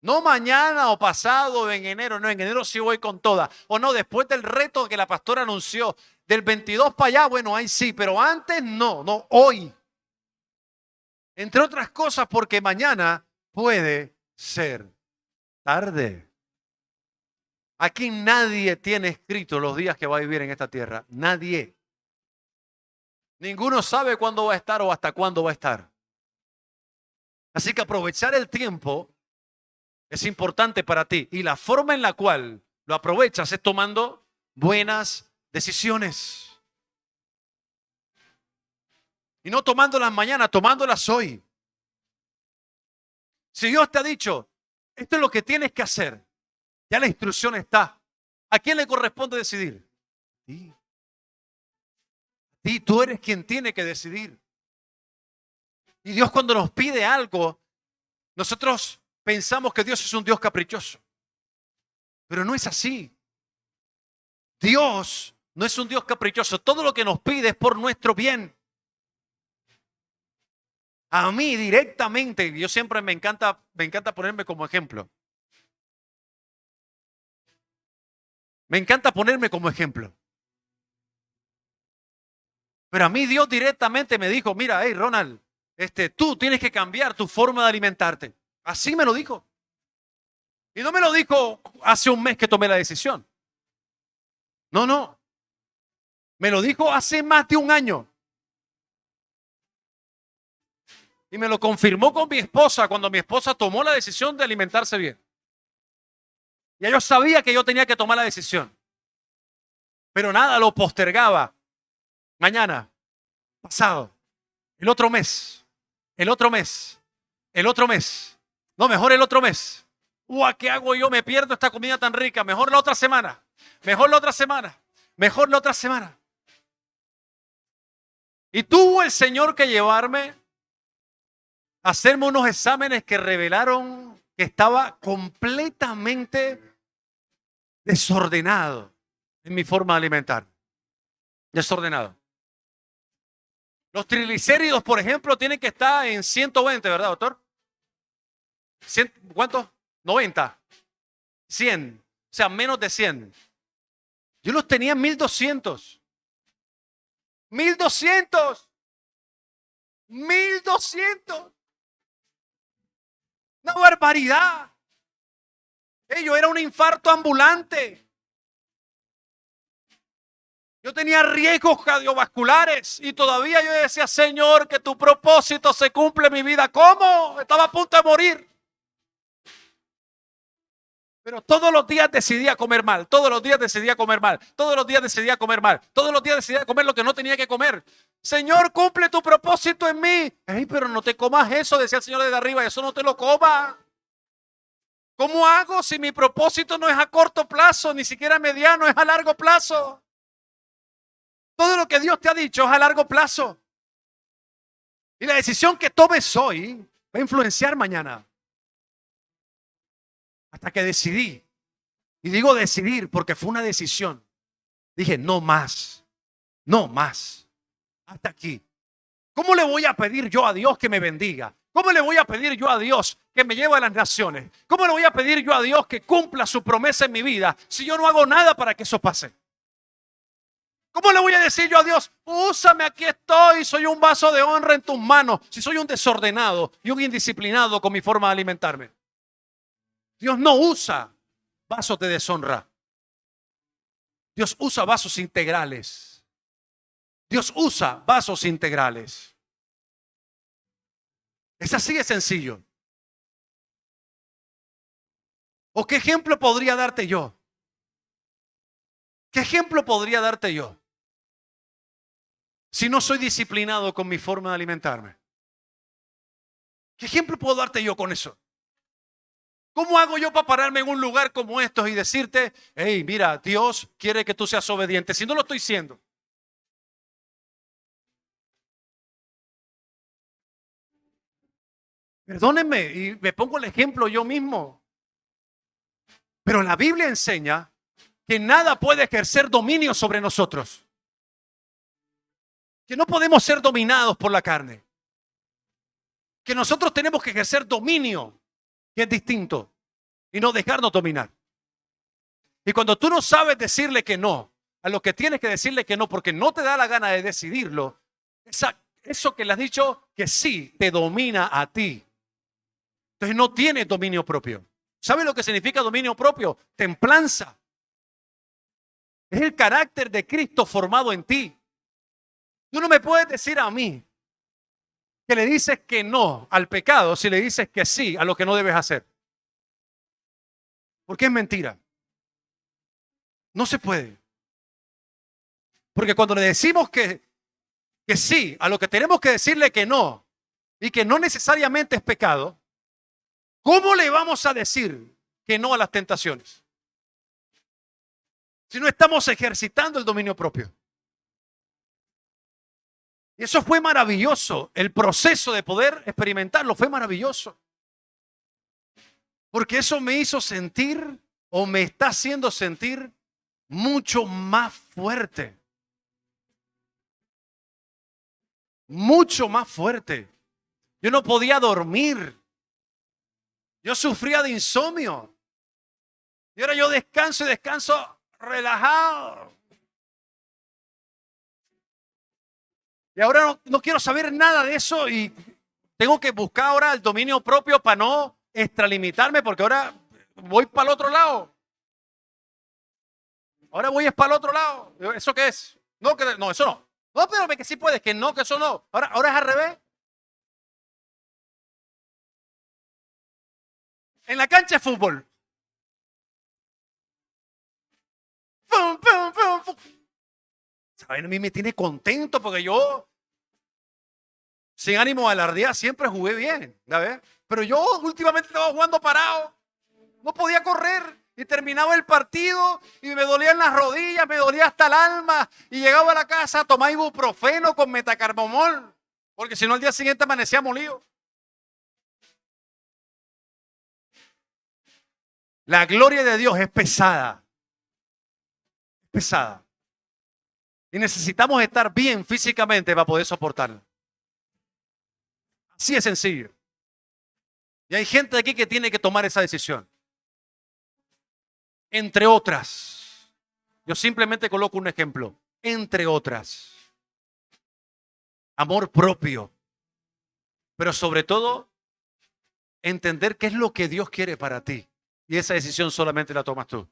No mañana o pasado o en enero. No, en enero sí voy con toda. O no, después del reto que la pastora anunció. Del 22 para allá, bueno, ahí sí. Pero antes no, hoy. Entre otras cosas porque mañana puede ser tarde. Aquí nadie tiene escrito los días que va a vivir en esta tierra. Nadie. Ninguno sabe cuándo va a estar o hasta cuándo va a estar. Así que aprovechar el tiempo es importante para ti. Y la forma en la cual lo aprovechas es tomando buenas decisiones. Y no tomándolas mañana, tomándolas hoy. Si Dios te ha dicho, esto es lo que tienes que hacer, ya la instrucción está. ¿A quién le corresponde decidir? Sí. Sí, tú eres quien tiene que decidir. Y Dios cuando nos pide algo, nosotros pensamos que Dios es un Dios caprichoso. Pero no es así. Dios no es un Dios caprichoso. Todo lo que nos pide es por nuestro bien. A mí directamente, yo siempre me encanta ponerme como ejemplo. Me encanta ponerme como ejemplo. Pero a mí Dios directamente me dijo, mira, hey Ronald, tú tienes que cambiar tu forma de alimentarte. Así me lo dijo. Y no me lo dijo hace un mes que tomé la decisión. No. Me lo dijo hace más de un año. Y me lo confirmó con mi esposa cuando mi esposa tomó la decisión de alimentarse bien. Ya yo sabía que yo tenía que tomar la decisión. Pero nada lo postergaba. Mañana, pasado, el otro mes. No, mejor el otro mes. ¿Qué hago yo? Me pierdo esta comida tan rica. Mejor la otra semana. Y tuvo el Señor que llevarme a hacerme unos exámenes que revelaron que estaba completamente desordenado en mi forma de alimentar. Desordenado. Los triglicéridos, por ejemplo, tienen que estar en 120, ¿verdad, doctor? ¿Cuánto? 90. 100. O sea, menos de 100. Yo los tenía en 1200. 1200. 1200. Una barbaridad. Yo era un infarto ambulante. Yo tenía riesgos cardiovasculares y todavía yo decía, Señor, que tu propósito se cumple en mi vida. ¿Cómo? Estaba a punto de morir. Pero todos los días decidía comer mal, todos los días decidía comer mal, todos los días decidía comer mal, todos los días decidía comer lo que no tenía que comer. Señor, cumple tu propósito en mí. Pero no te comas eso, decía el Señor desde arriba, eso no te lo comas. ¿Cómo hago si mi propósito no es a corto plazo, ni siquiera mediano, es a largo plazo? Todo lo que Dios te ha dicho es a largo plazo. Y la decisión que tomes hoy va a influenciar mañana. Hasta que decidí. Y digo decidir porque fue una decisión. Dije, no más. No más. Hasta aquí. ¿Cómo le voy a pedir yo a Dios que me bendiga? ¿Cómo le voy a pedir yo a Dios que me lleve a las naciones? ¿Cómo le voy a pedir yo a Dios que cumpla su promesa en mi vida si yo no hago nada para que eso pase? ¿Cómo le voy a decir yo a Dios, úsame, aquí estoy, soy un vaso de honra en tus manos, si soy un desordenado y un indisciplinado con mi forma de alimentarme? Dios no usa vasos de deshonra. Dios usa vasos integrales. Dios usa vasos integrales. Es así de sencillo. ¿O qué ejemplo podría darte yo? ¿Qué ejemplo podría darte yo? Si no soy disciplinado con mi forma de alimentarme. ¿Qué ejemplo puedo darte yo con eso? ¿Cómo hago yo para pararme en un lugar como estos y decirte, hey, mira, Dios quiere que tú seas obediente, si no lo estoy siendo? Perdónenme, y me pongo el ejemplo yo mismo. Pero la Biblia enseña que nada puede ejercer dominio sobre nosotros. Que no podemos ser dominados por la carne. Que nosotros tenemos que ejercer dominio, que es distinto, y no dejarnos dominar. Y cuando tú no sabes decirle que no, a lo que tienes que decirle que no, porque no te da la gana de decidirlo, eso que le has dicho que sí, te domina a ti. Entonces no tienes dominio propio. ¿Sabes lo que significa dominio propio? Templanza. Es el carácter de Cristo formado en ti. Tú no me puedes decir a mí que le dices que no al pecado si le dices que sí a lo que no debes hacer. Porque es mentira. No se puede. Porque cuando le decimos que sí a lo que tenemos que decirle que no y que no necesariamente es pecado, ¿cómo le vamos a decir que no a las tentaciones? Si no estamos ejercitando el dominio propio. Y eso fue maravilloso. El proceso de poder experimentarlo fue maravilloso. Porque eso me hizo sentir, o me está haciendo sentir, mucho más fuerte. Mucho más fuerte. Yo no podía dormir. Yo sufría de insomnio. Y ahora yo descanso y descanso relajado. Y ahora no quiero saber nada de eso y tengo que buscar ahora el dominio propio para no extralimitarme, porque ahora voy para el otro lado. Ahora voy para el otro lado. ¿Eso qué es? No, eso no. No, pero que sí puedes, que no, que eso no. Ahora es al revés. En la cancha de fútbol. ¡Pum, pum, pum, pum! ¿Saben? A mí me tiene contento porque yo, sin ánimo de alardear, siempre jugué bien, ¿sabes? Pero yo últimamente estaba jugando parado. No podía correr. Y terminaba el partido y me dolían las rodillas, me dolía hasta el alma. Y llegaba a la casa a tomar ibuprofeno con metacarbamol, porque si no al día siguiente amanecía molido. La gloria de Dios es pesada. Es pesada. Y necesitamos estar bien físicamente para poder soportarla. Así es sencillo. Y hay gente aquí que tiene que tomar esa decisión. Entre otras. Yo simplemente coloco un ejemplo. Entre otras. Amor propio. Pero sobre todo, entender qué es lo que Dios quiere para ti. Y esa decisión solamente la tomas tú.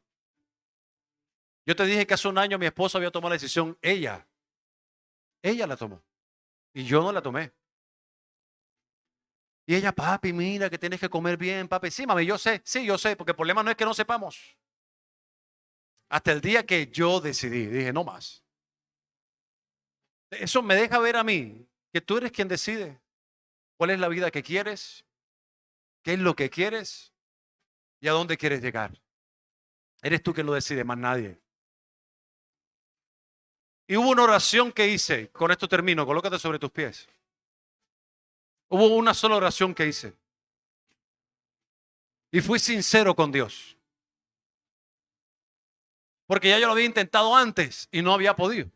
Yo te dije que hace un año mi esposa había tomado la decisión. Ella la tomó. Y yo no la tomé. Y ella, papi, mira que tienes que comer bien, papi. Sí, mami, yo sé. Sí, yo sé. Porque el problema no es que no sepamos. Hasta el día que yo decidí. Dije, no más. Eso me deja ver a mí que tú eres quien decide cuál es la vida que quieres, qué es lo que quieres y a dónde quieres llegar. Eres tú quien lo decide, más nadie. Y hubo una oración que hice. Con esto termino. Colócate sobre tus pies. Hubo una sola oración que hice. Y fui sincero con Dios. Porque ya yo lo había intentado antes y no había podido.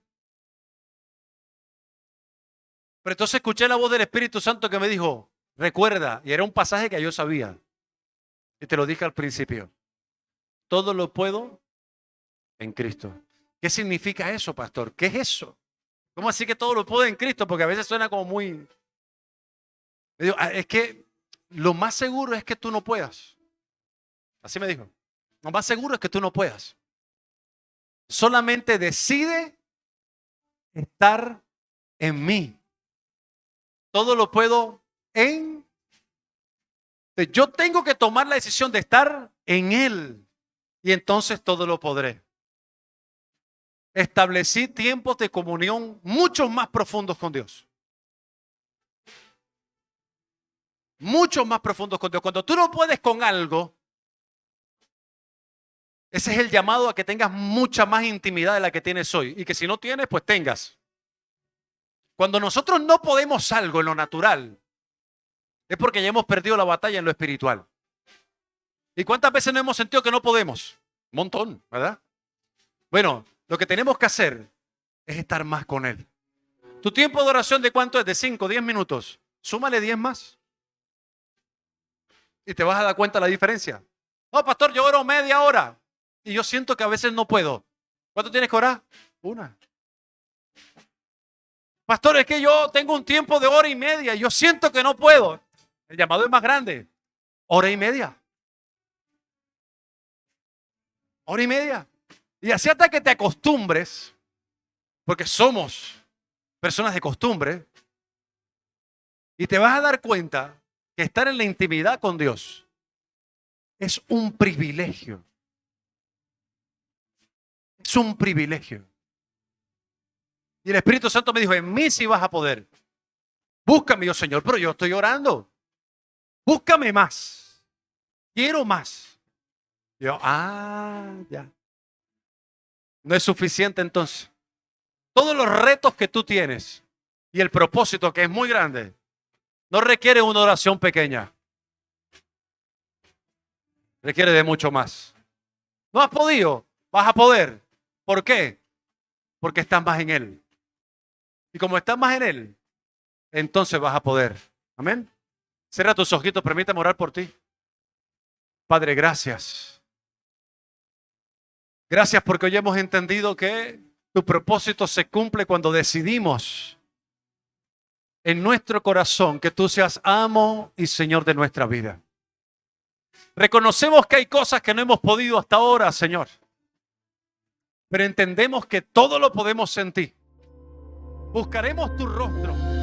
Pero entonces escuché la voz del Espíritu Santo que me dijo, recuerda, y era un pasaje que yo sabía. Y te lo dije al principio. Todo lo puedo en Cristo. ¿Qué significa eso, pastor? ¿Qué es eso? ¿Cómo así que todo lo puedo en Cristo? Porque a veces suena como muy... Es que lo más seguro es que tú no puedas. Así me dijo. Lo más seguro es que tú no puedas. Solamente decide estar en mí. Todo lo puedo en... Yo tengo que tomar la decisión de estar en Él. Y entonces todo lo podré. Establecí tiempos de comunión mucho más profundos con Dios. Mucho más profundos con Dios. Cuando tú no puedes con algo, ese es el llamado a que tengas mucha más intimidad de la que tienes hoy. Y que si no tienes, pues tengas. Cuando nosotros no podemos algo en lo natural, es porque ya hemos perdido la batalla en lo espiritual. ¿Y cuántas veces no hemos sentido que no podemos? Un montón, ¿verdad? Bueno, lo que tenemos que hacer es estar más con Él. ¿Tu tiempo de oración de cuánto es? De 5, 10 minutos. Súmale 10 más. Y te vas a dar cuenta de la diferencia. No, pastor, yo oro media hora. Y yo siento que a veces no puedo. ¿Cuánto tienes que orar? Una. Pastor, es que yo tengo un tiempo de hora y media y yo siento que no puedo. El llamado es más grande. Hora y media. Hora y media. Y así hasta que te acostumbres, porque somos personas de costumbre, y te vas a dar cuenta que estar en la intimidad con Dios es un privilegio. Es un privilegio. Y el Espíritu Santo me dijo, en mí sí vas a poder. Búscame, yo Señor, pero yo estoy orando. Búscame más. Quiero más. Yo, ya. No es suficiente entonces. Todos los retos que tú tienes y el propósito que es muy grande, no requiere una oración pequeña. Requiere de mucho más. No has podido, vas a poder. ¿Por qué? Porque estás más en Él. Y como estás más en Él, entonces vas a poder. Amén. Cierra tus ojitos, permítame orar por ti. Padre, gracias. Gracias porque hoy hemos entendido que tu propósito se cumple cuando decidimos en nuestro corazón que tú seas amo y Señor de nuestra vida. Reconocemos que hay cosas que no hemos podido hasta ahora, Señor. Pero entendemos que todo lo podemos en ti. Buscaremos tu rostro.